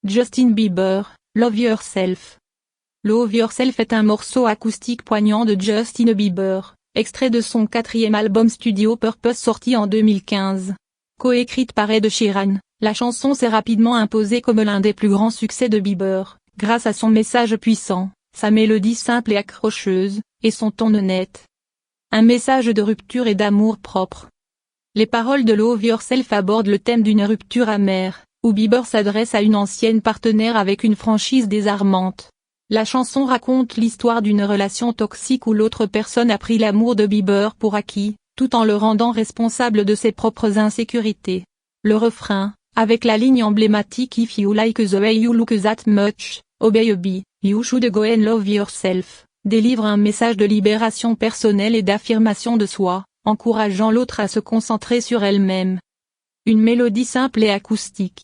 Justin Bieber, Love Yourself. Love Yourself est un morceau acoustique poignant de Justin Bieber, extrait de son 4e album studio Purpose sorti en 2015. Coécrite par Ed Sheeran, la chanson s'est rapidement imposée comme l'un des plus grands succès de Bieber, grâce à son message puissant, sa mélodie simple et accrocheuse, et son ton honnête. Un message de rupture et d'amour propre. Les paroles de Love Yourself abordent le thème d'une rupture amère, où Bieber s'adresse à une ancienne partenaire avec une franchise désarmante. La chanson raconte l'histoire d'une relation toxique où l'autre personne a pris l'amour de Bieber pour acquis, tout en le rendant responsable de ses propres insécurités. Le refrain, avec la ligne emblématique If you like the way you look that much, oh baby, you should go and love yourself, délivre un message de libération personnelle et d'affirmation de soi, encourageant l'autre à se concentrer sur elle-même. Une mélodie simple et acoustique.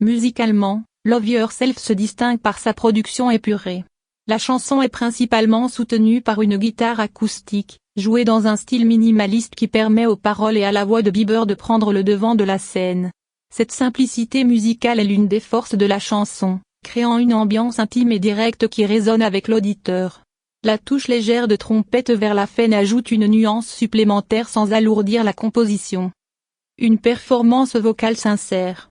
Musicalement, Love Yourself se distingue par sa production épurée. La chanson est principalement soutenue par une guitare acoustique, jouée dans un style minimaliste qui permet aux paroles et à la voix de Bieber de prendre le devant de la scène. Cette simplicité musicale est l'une des forces de la chanson, créant une ambiance intime et directe qui résonne avec l'auditeur. La touche légère de trompette vers la fin ajoute une nuance supplémentaire sans alourdir la composition. Une performance vocale sincère.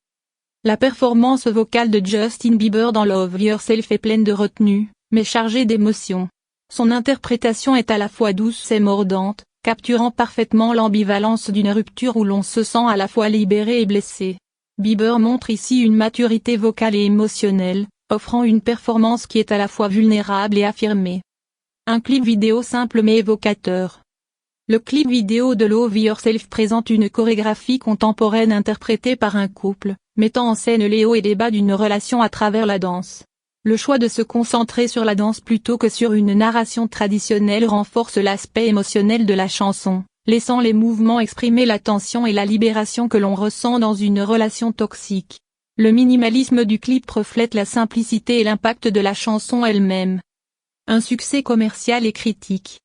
La performance vocale de Justin Bieber dans Love Yourself est pleine de retenue, mais chargée d'émotion. Son interprétation est à la fois douce et mordante, capturant parfaitement l'ambivalence d'une rupture où l'on se sent à la fois libéré et blessé. Bieber montre ici une maturité vocale et émotionnelle, offrant une performance qui est à la fois vulnérable et affirmée. Un clip vidéo simple mais évocateur. Le clip vidéo de Love Yourself présente une chorégraphie contemporaine interprétée par un couple, mettant en scène les hauts et les bas d'une relation à travers la danse. Le choix de se concentrer sur la danse plutôt que sur une narration traditionnelle renforce l'aspect émotionnel de la chanson, laissant les mouvements exprimer la tension et la libération que l'on ressent dans une relation toxique. Le minimalisme du clip reflète la simplicité et l'impact de la chanson elle-même. Un succès commercial et critique.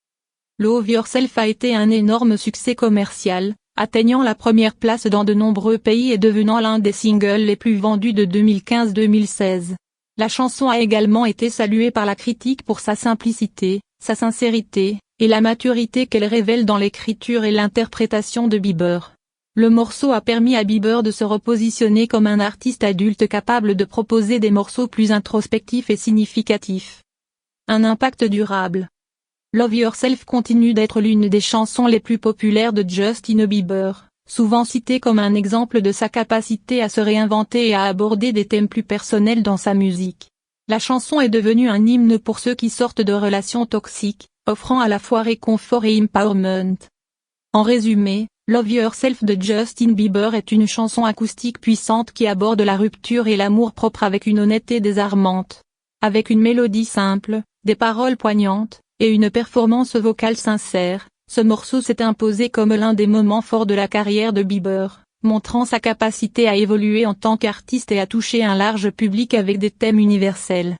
Love Yourself a été un énorme succès commercial, atteignant la première place dans de nombreux pays et devenant l'un des singles les plus vendus de 2015-2016. La chanson a également été saluée par la critique pour sa simplicité, sa sincérité, et la maturité qu'elle révèle dans l'écriture et l'interprétation de Bieber. Le morceau a permis à Bieber de se repositionner comme un artiste adulte capable de proposer des morceaux plus introspectifs et significatifs. Un impact durable. Love Yourself continue d'être l'une des chansons les plus populaires de Justin Bieber, souvent citée comme un exemple de sa capacité à se réinventer et à aborder des thèmes plus personnels dans sa musique. La chanson est devenue un hymne pour ceux qui sortent de relations toxiques, offrant à la fois réconfort et empowerment. En résumé, Love Yourself de Justin Bieber est une chanson acoustique puissante qui aborde la rupture et l'amour propre avec une honnêteté désarmante. Avec une mélodie simple, des paroles poignantes, et une performance vocale sincère, ce morceau s'est imposé comme l'un des moments forts de la carrière de Bieber, montrant sa capacité à évoluer en tant qu'artiste et à toucher un large public avec des thèmes universels.